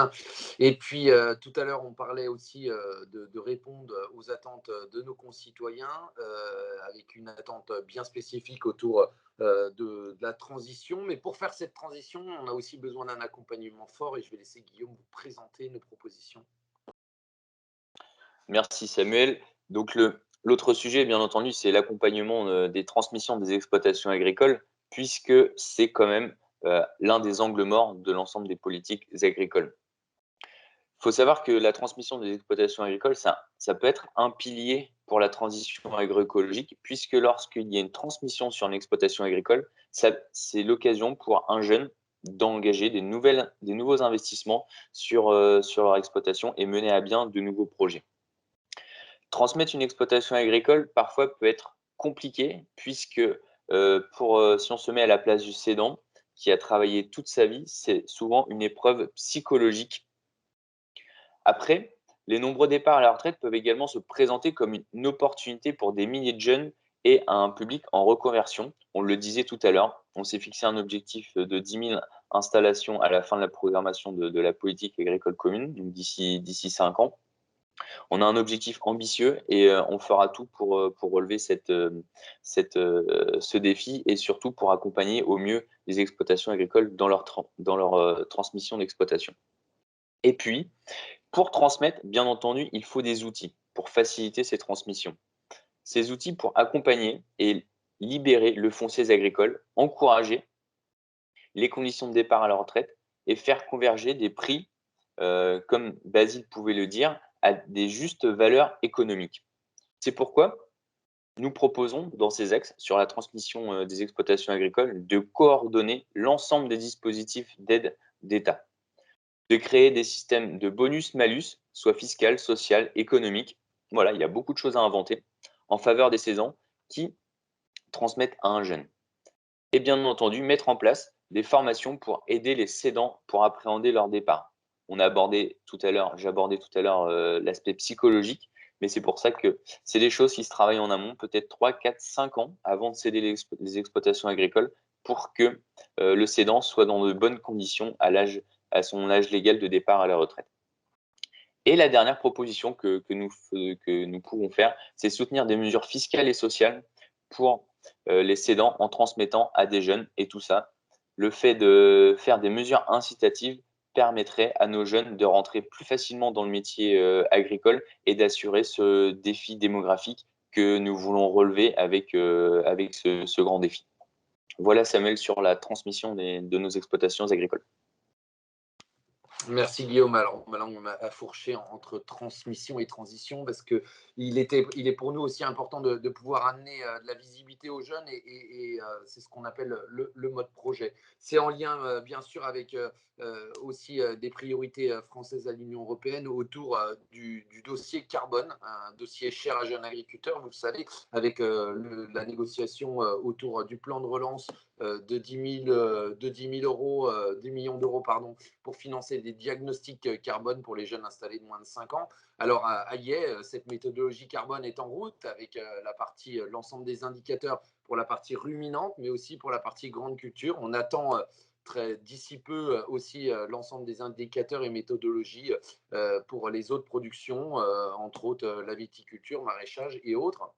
Et puis tout à l'heure, on parlait aussi de répondre aux attentes de nos concitoyens avec une attente bien spécifique autour de la transition. Mais pour faire cette transition, on a aussi besoin d'un accompagnement fort et je vais laisser Guillaume vous présenter nos propositions. Merci Samuel. Donc l'autre sujet, bien entendu, c'est l'accompagnement des transmissions des exploitations agricoles, puisque c'est quand même l'un des angles morts de l'ensemble des politiques agricoles. Il faut savoir que la transmission des exploitations agricoles, ça peut être un pilier pour la transition agroécologique, puisque lorsqu'il y a une transmission sur une exploitation agricole, c'est l'occasion pour un jeune d'engager des nouveaux investissements sur leur exploitation et mener à bien de nouveaux projets. Transmettre une exploitation agricole, parfois, peut être compliqué, puisque si on se met à la place du cédant, qui a travaillé toute sa vie, c'est souvent une épreuve psychologique. Après, les nombreux départs à la retraite peuvent également se présenter comme une opportunité pour des milliers de jeunes et un public en reconversion. On le disait tout à l'heure, on s'est fixé un objectif de 10 000 installations à la fin de la programmation de la politique agricole commune, donc d'ici 5 ans. On a un objectif ambitieux et on fera tout pour relever ce défi et surtout pour accompagner au mieux les exploitations agricoles dans leur transmission d'exploitation. Et puis, pour transmettre, bien entendu, il faut des outils pour faciliter ces transmissions. Ces outils pour accompagner et libérer le foncier agricole, encourager les conditions de départ à la retraite et faire converger des prix, comme Basile pouvait le dire, à des justes valeurs économiques. C'est pourquoi nous proposons dans ces axes sur la transmission des exploitations agricoles de coordonner l'ensemble des dispositifs d'aide d'État, de créer des systèmes de bonus-malus, soit fiscal, social, économique. Voilà, il y a beaucoup de choses à inventer en faveur des cédants qui transmettent à un jeune. Et bien entendu, mettre en place des formations pour aider les cédants pour appréhender leur départ. j'ai abordé tout à l'heure l'aspect psychologique, mais c'est pour ça que c'est des choses qui se travaillent en amont, peut-être 3, 4, 5 ans avant de céder les exploitations agricoles pour que le cédant soit dans de bonnes conditions à son âge légal de départ à la retraite. Et la dernière proposition que nous pourrons faire, c'est soutenir des mesures fiscales et sociales pour les cédants en transmettant à des jeunes. Et tout ça, le fait de faire des mesures incitatives permettrait à nos jeunes de rentrer plus facilement dans le métier agricole et d'assurer ce défi démographique que nous voulons relever avec ce grand défi. Voilà, Samuel, sur la transmission de nos exploitations agricoles. Merci Guillaume. Alors maintenant, on a fourché entre transmission et transition parce qu'il est pour nous aussi important de pouvoir amener de la visibilité aux jeunes et c'est ce qu'on appelle le mode projet. C'est en lien bien sûr avec aussi des priorités françaises à l'Union européenne autour du dossier carbone, un dossier cher à jeunes agriculteurs, vous le savez, avec la négociation autour du plan de relance de 10 millions d'euros pardon, pour financer des diagnostics carbone pour les jeunes installés de moins de 5 ans. Alors à Yé, cette méthodologie carbone est en route avec l'ensemble des indicateurs pour la partie ruminante, mais aussi pour la partie grande culture. On attend d'ici peu aussi l'ensemble des indicateurs et méthodologies pour les autres productions, entre autres la viticulture, maraîchage et autres,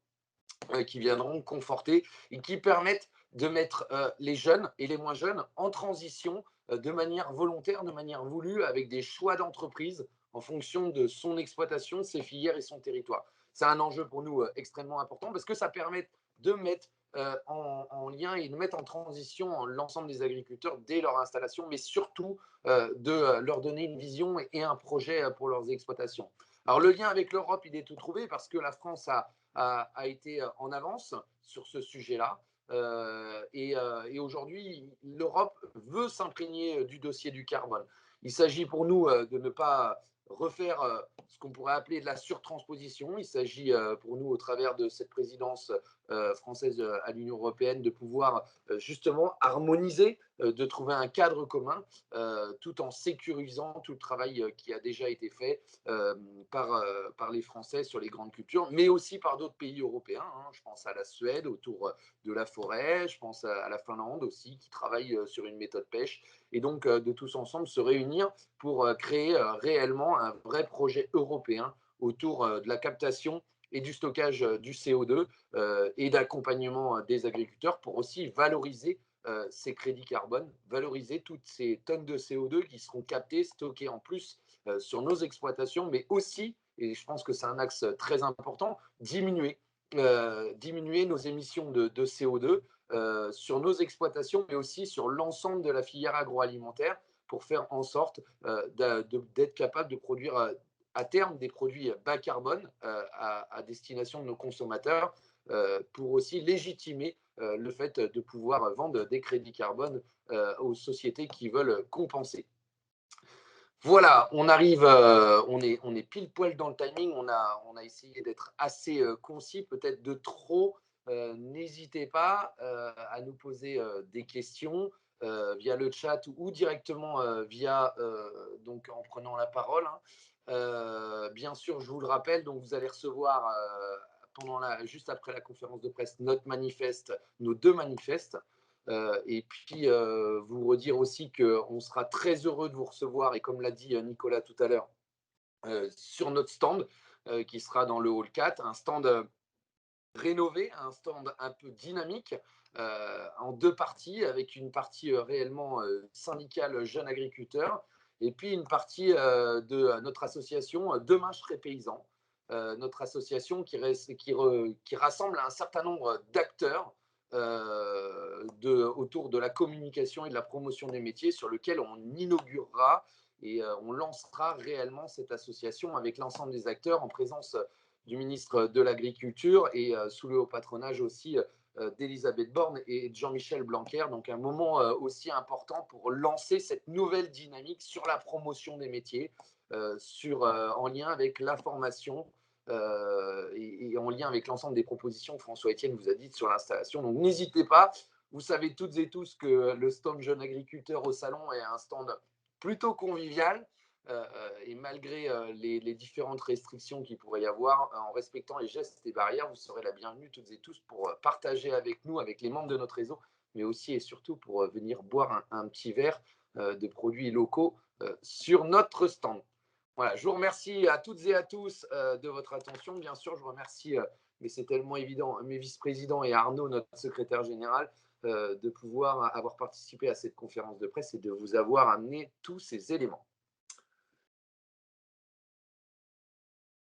qui viendront conforter et qui permettent de mettre les jeunes et les moins jeunes en transition de manière volontaire, de manière voulue, avec des choix d'entreprise en fonction de son exploitation, ses filières et son territoire. C'est un enjeu pour nous extrêmement important parce que ça permet de mettre en lien et de mettre en transition l'ensemble des agriculteurs dès leur installation, mais surtout de leur donner une vision et un projet pour leurs exploitations. Alors le lien avec l'Europe, il est tout trouvé parce que la France a été en avance sur ce sujet-là. Et aujourd'hui, l'Europe veut s'imprégner du dossier du carbone. Il s'agit pour nous de ne pas refaire ce qu'on pourrait appeler de la surtransposition. Il s'agit pour nous, au travers de cette présidence française à l'Union européenne, de pouvoir justement harmoniser, de trouver un cadre commun, tout en sécurisant tout le travail qui a déjà été fait par les Français sur les grandes cultures, mais aussi par d'autres pays européens. Je pense à la Suède autour de la forêt, je pense à la Finlande aussi, qui travaille sur une méthode pêche. Et donc, de tous ensemble se réunir pour créer réellement un vrai projet européen autour de la captation et du stockage du CO2 et d'accompagnement des agriculteurs pour aussi valoriser ces crédits carbone, valoriser toutes ces tonnes de CO2 qui seront captées, stockées en plus sur nos exploitations, mais aussi, et je pense que c'est un axe très important, diminuer nos émissions de CO2 sur nos exploitations, mais aussi sur l'ensemble de la filière agroalimentaire pour faire en sorte d'être capable de produire à terme des produits bas carbone à destination de nos consommateurs pour aussi légitimer le fait de pouvoir vendre des crédits carbone aux sociétés qui veulent compenser. Voilà, on arrive, on est pile poil dans le timing, on a essayé d'être assez concis, peut-être de trop. N'hésitez pas à nous poser des questions via le chat ou directement donc en prenant la parole. Bien sûr, je vous le rappelle, donc vous allez recevoir juste après la conférence de presse notre manifeste, nos 2 manifestes. Et puis, vous redire aussi qu'on sera très heureux de vous recevoir, et comme l'a dit Nicolas tout à l'heure, sur notre stand qui sera dans le hall 4, un stand rénové, un stand un peu dynamique, en 2 parties, avec une partie réellement syndicale jeunes agriculteurs, et puis une partie de notre association Demain je serai paysan, notre association qui rassemble un certain nombre d'acteurs autour de la communication et de la promotion des métiers, sur lequel on inaugurera et on lancera réellement cette association avec l'ensemble des acteurs en présence du ministre de l'Agriculture et sous le haut patronage aussi d'Elisabeth Borne et de Jean-Michel Blanquer. Donc un moment aussi important pour lancer cette nouvelle dynamique sur la promotion des métiers, en lien avec la formation et en lien avec l'ensemble des propositions que François-Étienne vous a dites sur l'installation. Donc n'hésitez pas, vous savez toutes et tous que le stand Jeunes Agriculteurs au Salon est un stand plutôt convivial, et malgré les différentes restrictions qu'il pourrait y avoir, en respectant les gestes et barrières, vous serez la bienvenue toutes et tous pour partager avec nous, avec les membres de notre réseau, mais aussi et surtout pour venir boire un petit verre de produits locaux sur notre stand. Voilà, je vous remercie à toutes et à tous de votre attention. Bien sûr, je remercie, mais c'est tellement évident, mes vice-présidents et Arnaud, notre secrétaire général, de pouvoir avoir participé à cette conférence de presse et de vous avoir amené tous ces éléments.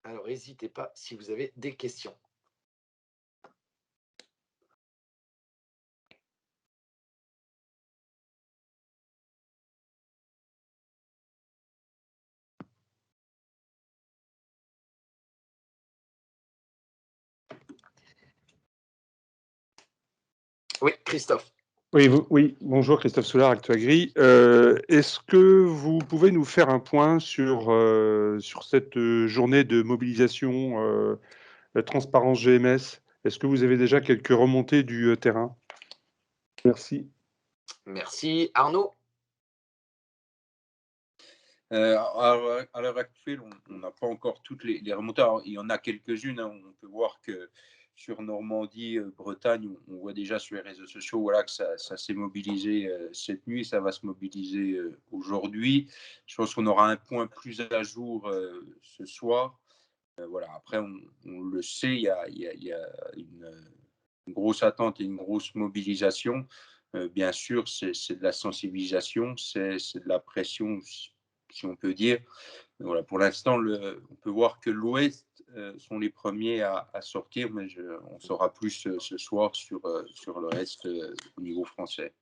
Alors, n'hésitez pas si vous avez des questions. Oui, Christophe. Oui, bonjour, Christophe Soulard, ActuAgri. Est-ce que vous pouvez nous faire un point sur cette journée de mobilisation Transparence GMS? Est-ce que vous avez déjà quelques remontées du terrain? Merci. Merci. Arnaud? À l'heure actuelle, on n'a pas encore toutes les remontées. Alors, il y en a quelques-unes. Hein. On peut voir que sur Normandie, Bretagne, on voit déjà sur les réseaux sociaux voilà, que ça s'est mobilisé cette nuit, ça va se mobiliser aujourd'hui. Je pense qu'on aura un point plus à jour ce soir. Voilà. Après, on le sait, il y a une grosse attente et une grosse mobilisation. Bien sûr, c'est de la sensibilisation, c'est de la pression, si on peut dire. Voilà, pour l'instant, on peut voir que l'Ouest sont les premiers à sortir, mais on saura plus ce soir sur le reste au niveau français.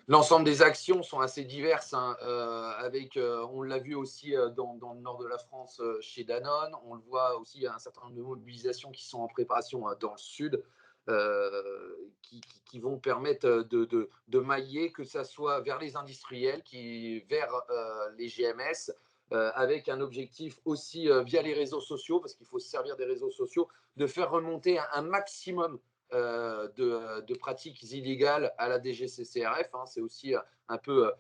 L'ensemble des actions sont assez diverses, hein, on l'a vu aussi dans le nord de la France chez Danone, on le voit aussi, il y a un certain nombre de mobilisations qui sont en préparation dans le sud, qui vont permettre de mailler, que ce soit vers les industriels, vers les GMS, avec un objectif aussi via les réseaux sociaux, parce qu'il faut se servir des réseaux sociaux, de faire remonter un maximum de pratiques illégales à la DGCCRF. Hein. C'est aussi un peu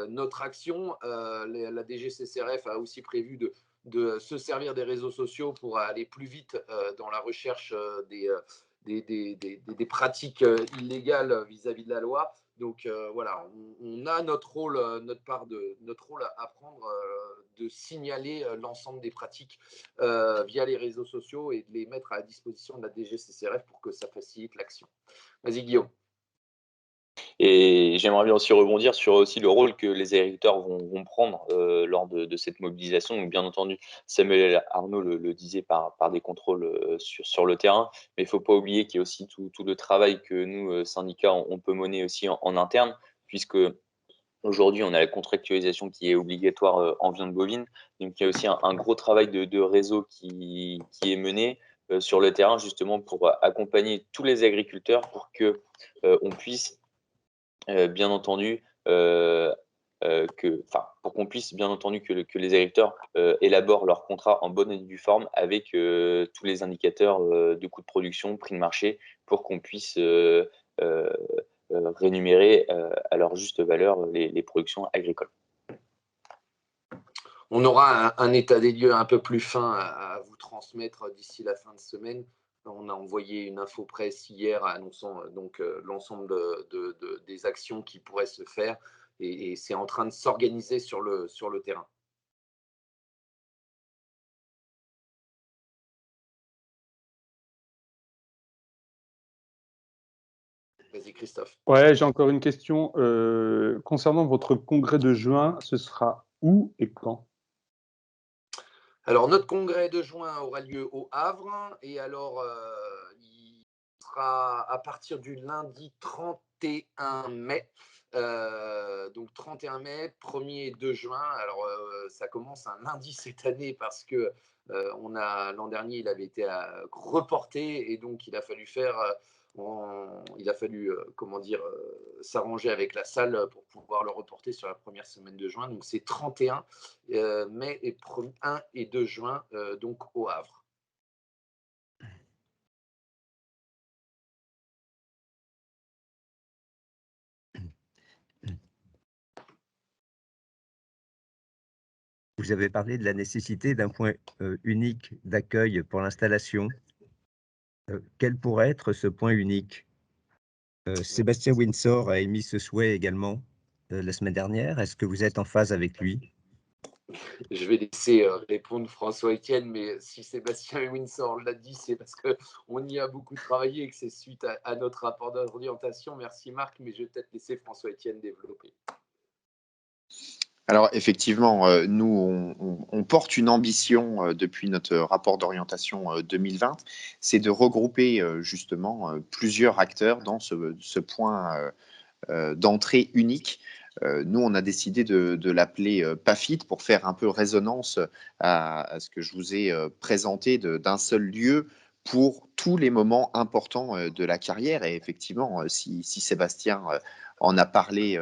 notre action. La DGCCRF a aussi prévu de se servir des réseaux sociaux pour aller plus vite dans la recherche des pratiques illégales vis-à-vis de la loi. Donc voilà, on a notre rôle à prendre de signaler l'ensemble des pratiques via les réseaux sociaux et de les mettre à la disposition de la DGCCRF pour que ça facilite l'action. Vas-y Guillaume. Et j'aimerais bien aussi rebondir sur aussi le rôle que les agriculteurs vont prendre lors de cette mobilisation. Donc, bien entendu, Samuel Arnaud le disait par des contrôles sur le terrain, mais il ne faut pas oublier qu'il y a aussi tout le travail que nous, syndicats, on peut mener aussi en interne, puisque aujourd'hui, on a la contractualisation qui est obligatoire en viande bovine. Donc, il y a aussi un gros travail de réseau qui est mené sur le terrain, justement, pour accompagner tous les agriculteurs pour qu'on puisse bien entendu, pour qu'on puisse bien entendu que les agriculteurs élaborent leur contrat en bonne et due forme avec tous les indicateurs de coûts de production, prix de marché, pour qu'on puisse rémunérer à leur juste valeur les productions agricoles. On aura un état des lieux un peu plus fin à vous transmettre d'ici la fin de semaine. On a envoyé une info presse hier annonçant donc l'ensemble des actions qui pourraient se faire et c'est en train de s'organiser sur le terrain. Vas-y Christophe. Ouais, j'ai encore une question. Concernant votre congrès de juin, ce sera où et quand? Alors, notre congrès de juin aura lieu au Havre et alors il sera à partir du lundi 31 mai. Donc 31 mai, 1er et 2 juin. Alors ça commence un lundi cette année parce que l'an dernier il avait été reporté et donc il a fallu s'arranger avec la salle pour pouvoir le reporter sur la première semaine de juin. Donc c'est 31 mai et 1 et 2 juin donc au Havre. vous avez parlé de la nécessité d'un point unique d'accueil pour l'installation. Quel pourrait être ce point unique? Sébastien Windsor a émis ce souhait également la semaine dernière. Est-ce que vous êtes en phase avec lui? Je vais laisser répondre François-Étienne, mais si Sébastien Windsor l'a dit, c'est parce qu'on y a beaucoup travaillé et que c'est suite à notre rapport d'orientation. Merci Marc, mais je vais peut-être laisser François-Étienne développer. Alors effectivement, nous, on porte une ambition depuis notre rapport d'orientation 2020, c'est de regrouper justement plusieurs acteurs dans ce point d'entrée unique. Nous, on a décidé de l'appeler PAFIT pour faire un peu résonance à ce que je vous ai présenté d'un seul lieu pour tous les moments importants de la carrière. Et effectivement, si Sébastien en a parlé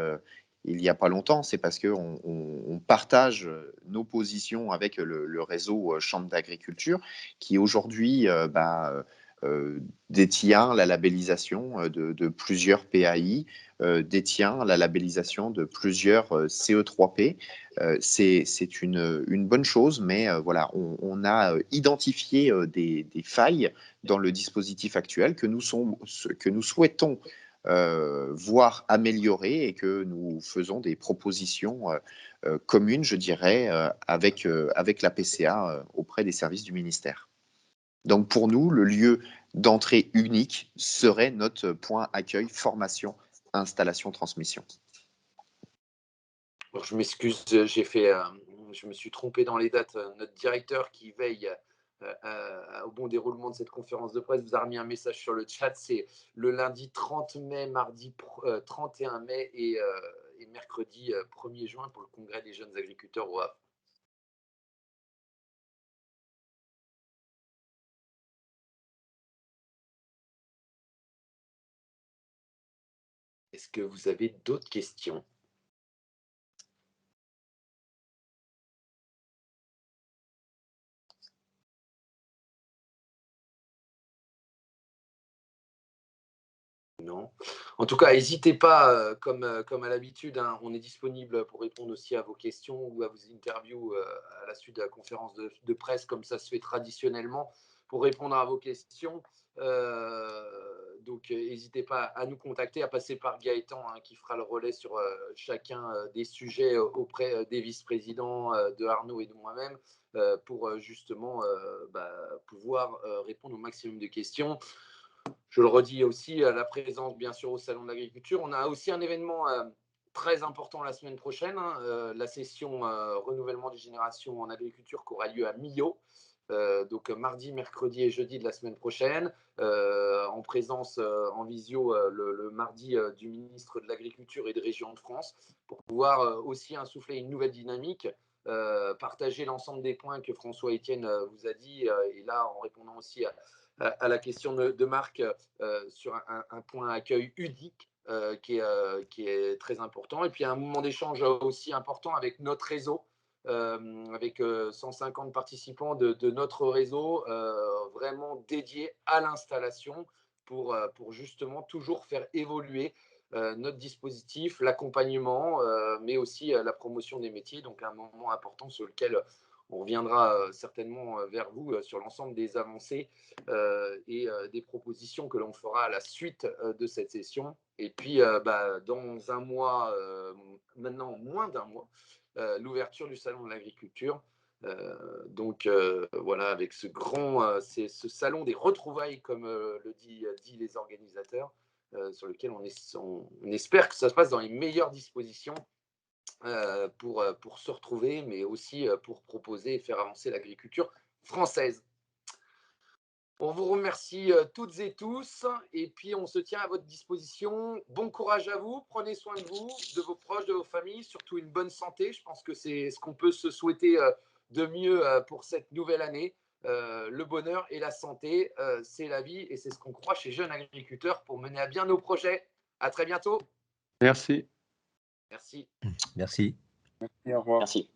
il n'y a pas longtemps, c'est parce qu'on partage nos positions avec le réseau Chambre d'agriculture qui aujourd'hui détient la labellisation de plusieurs PAI, détient la labellisation de plusieurs CE3P. C'est une bonne chose, mais voilà, on a identifié des failles dans le dispositif actuel que nous souhaitons voir améliorer et que nous faisons des propositions communes, je dirais, avec la PCA auprès des services du ministère. Donc pour nous, le lieu d'entrée unique serait notre point accueil, formation, installation, transmission. Alors, je m'excuse, je me suis trompé dans les dates. Notre directeur qui veille au bon déroulement de cette conférence de presse vous a remis un message sur le chat. C'est le lundi 30 mai, mardi 31 mai et mercredi 1er juin pour le congrès des jeunes agriculteurs au Havre. Est-ce que vous avez d'autres questions ? Non. En tout cas, n'hésitez pas, comme à l'habitude, hein, on est disponible pour répondre aussi à vos questions ou à vos interviews à la suite de la conférence de presse, comme ça se fait traditionnellement, pour répondre à vos questions. Donc, n'hésitez pas à nous contacter, à passer par Gaëtan, hein, qui fera le relais sur chacun des sujets auprès des vice-présidents, de Arnaud et de moi-même, pour justement pouvoir répondre au maximum de questions. Je le redis aussi, la présence, bien sûr, au Salon de l'Agriculture. On a aussi un événement très important la semaine prochaine, hein, la session renouvellement des générations en agriculture qui aura lieu à Millau. Donc mardi, mercredi et jeudi de la semaine prochaine, en présence en visio le mardi du ministre de l'Agriculture et des Régions de France, pour pouvoir aussi insuffler une nouvelle dynamique, partager l'ensemble des points que François-Étienne vous a dit, et là en répondant aussi à la question de Marc sur un point accueil unique qui est très important. Et puis un moment d'échange aussi important avec notre réseau, avec 150 participants de notre réseau, vraiment dédiés à l'installation pour justement toujours faire évoluer notre dispositif, l'accompagnement, mais aussi la promotion des métiers. Donc un moment important sur lequel on reviendra certainement vers vous sur l'ensemble des avancées et des propositions que l'on fera à la suite de cette session. Et puis, dans un mois, maintenant moins d'un mois, l'ouverture du Salon de l'Agriculture. Donc, voilà, avec ce salon des retrouvailles, comme le dit les organisateurs, sur lequel on espère que ça se passe dans les meilleures dispositions pour se retrouver, mais aussi pour proposer et faire avancer l'agriculture française. On vous remercie toutes et tous, et puis on se tient à votre disposition. Bon courage à vous, prenez soin de vous, de vos proches, de vos familles, surtout une bonne santé. Je pense que c'est ce qu'on peut se souhaiter de mieux pour cette nouvelle année. Le bonheur et la santé, c'est la vie, et c'est ce qu'on croit chez Jeunes Agriculteurs pour mener à bien nos projets. À très bientôt. Merci. Merci. Merci. Merci, au revoir. Merci.